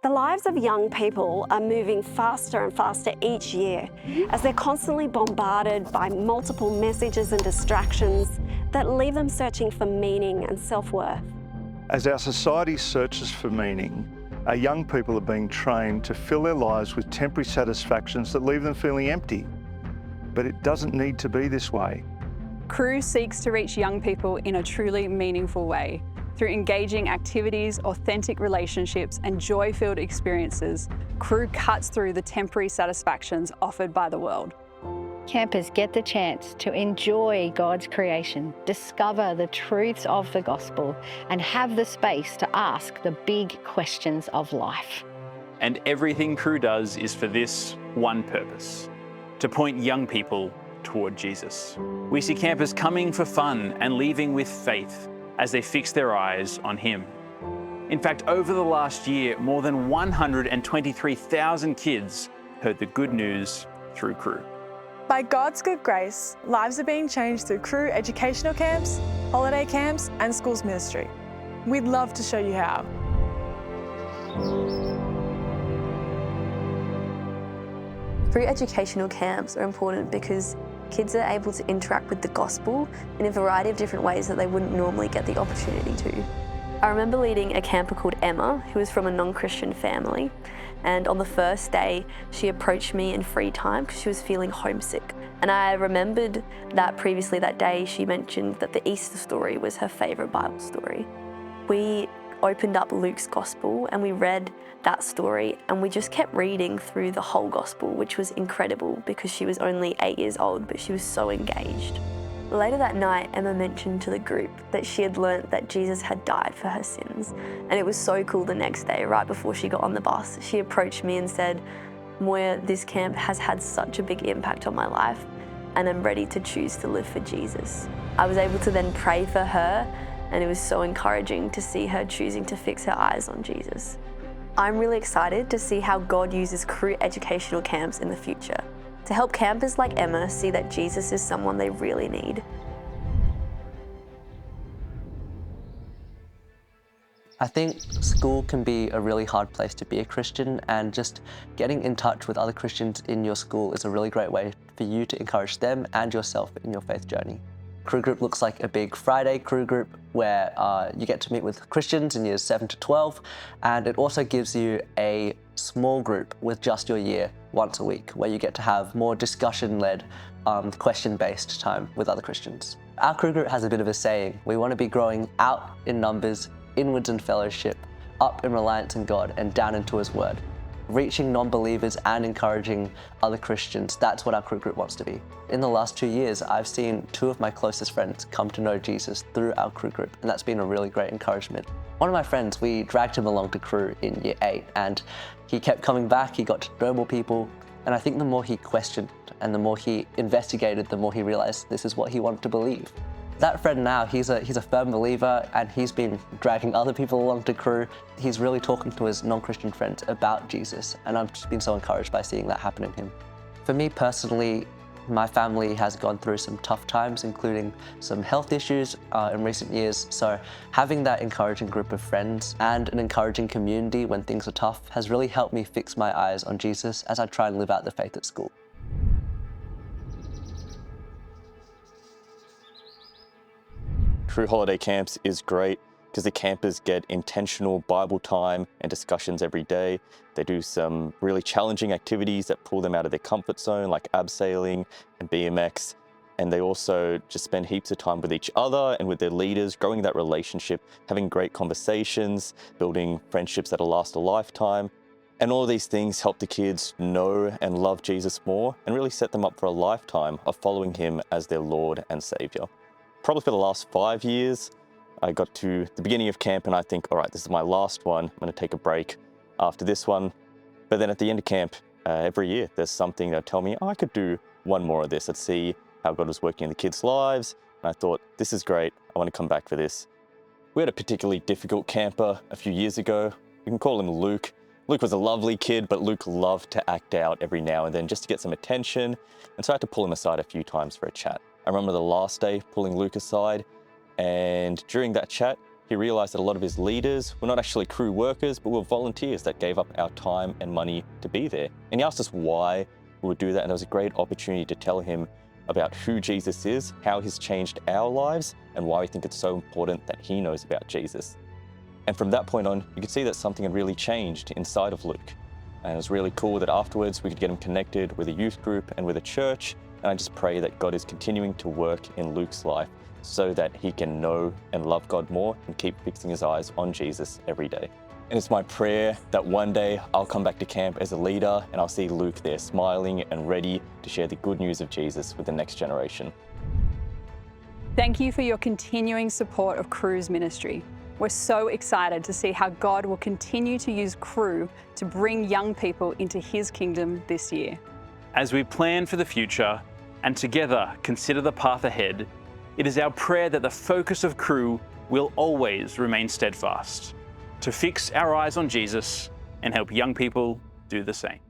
The lives of young people are moving faster and faster each year as they're constantly bombarded by multiple messages and distractions that leave them searching for meaning and self-worth. As our society searches for meaning, our young people are being trained to fill their lives with temporary satisfactions that leave them feeling empty. But it doesn't need to be this way. CRU seeks to reach young people in a truly meaningful way. Through engaging activities, authentic relationships, and joy-filled experiences, CRU cuts through the temporary satisfactions offered by the world. Campers get the chance to enjoy God's creation, discover the truths of the gospel, and have the space to ask the big questions of life. And everything CRU does is for this one purpose: to point young people toward Jesus. We see campers coming for fun and leaving with faith as they fix their eyes on Him. In fact, over the last year, more than 123,000 kids heard the good news through CRU. By God's good grace, lives are being changed through CRU educational camps, holiday camps, and schools ministry. We'd love to show you how. CRU educational camps are important because kids are able to interact with the gospel in a variety of different ways that they wouldn't normally get the opportunity to. I remember leading a camper called Emma, who was from a non-Christian family, and on the first day she approached me in free time because she was feeling homesick. And I remembered that previously that day she mentioned that the Easter story was her favourite Bible story. We opened up Luke's gospel and we read that story, and we just kept reading through the whole gospel, which was incredible because she was only 8 years old, but she was so engaged. Later that night, Emma mentioned to the group that she had learnt that Jesus had died for her sins. And it was so cool the next day, right before she got on the bus, she approached me and said, "Moya, this camp has had such a big impact on my life, and I'm ready to choose to live for Jesus." I was able to then pray for her, and it was so encouraging to see her choosing to fix her eyes on Jesus. I'm really excited to see how God uses CRU educational camps in the future to help campers like Emma see that Jesus is someone they really need. I think school can be a really hard place to be a Christian, and just getting in touch with other Christians in your school is a really great way for you to encourage them and yourself in your faith journey. CRU group looks like a big Friday CRU group where you get to meet with Christians in years 7 to 12, and it also gives you a small group with just your year once a week where you get to have more discussion-led, question-based time with other Christians. Our CRU group has a bit of a saying: we want to be growing out in numbers, inwards in fellowship, up in reliance in God, and down into His Word. Reaching non-believers and encouraging other Christians, that's what our CRU group wants to be. In the last 2 years, I've seen 2 of my closest friends come to know Jesus through our CRU group, and that's been a really great encouragement. One of my friends, we dragged him along to CRU in year 8, and he kept coming back, he got to know more people, and I think the more he questioned and the more he investigated, the more he realized this is what he wanted to believe. That friend now, he's a firm believer, and he's been dragging other people along to CRU. He's really talking to his non-Christian friends about Jesus, and I've just been so encouraged by seeing that happen in him. For me personally, my family has gone through some tough times, including some health issues in recent years, so having that encouraging group of friends and an encouraging community when things are tough has really helped me fix my eyes on Jesus as I try and live out the faith at school. CRU holiday camps is great because the campers get intentional Bible time and discussions every day. They do some really challenging activities that pull them out of their comfort zone, like abseiling and BMX. And they also just spend heaps of time with each other and with their leaders, growing that relationship, having great conversations, building friendships that'll last a lifetime. And all of these things help the kids know and love Jesus more and really set them up for a lifetime of following Him as their Lord and Savior. Probably for the last 5 years, I got to the beginning of camp and I think, all right, this is my last one. I'm going to take a break after this one. But then at the end of camp, every year, there's something that tell me, oh, I could do one more of this. Let's see how God was working in the kids' lives. And I thought, this is great. I want to come back for this. We had a particularly difficult camper a few years ago. You can call him Luke. Luke was a lovely kid, but Luke loved to act out every now and then just to get some attention. And so I had to pull him aside a few times for a chat. I remember the last day pulling Luke aside, and during that chat, he realized that a lot of his leaders were not actually CRU workers, but were volunteers that gave up our time and money to be there. And he asked us why we would do that, and it was a great opportunity to tell him about who Jesus is, how he's changed our lives, and why we think it's so important that he knows about Jesus. And from that point on, you could see that something had really changed inside of Luke. And it was really cool that afterwards we could get him connected with a youth group and with a church. And I just pray that God is continuing to work in Luke's life so that he can know and love God more and keep fixing his eyes on Jesus every day. And it's my prayer that one day I'll come back to camp as a leader and I'll see Luke there smiling and ready to share the good news of Jesus with the next generation. Thank you for your continuing support of CRU's ministry. We're so excited to see how God will continue to use CRU to bring young people into his kingdom this year. As we plan for the future and together consider the path ahead, it is our prayer that the focus of CRU will always remain steadfast, to fix our eyes on Jesus and help young people do the same.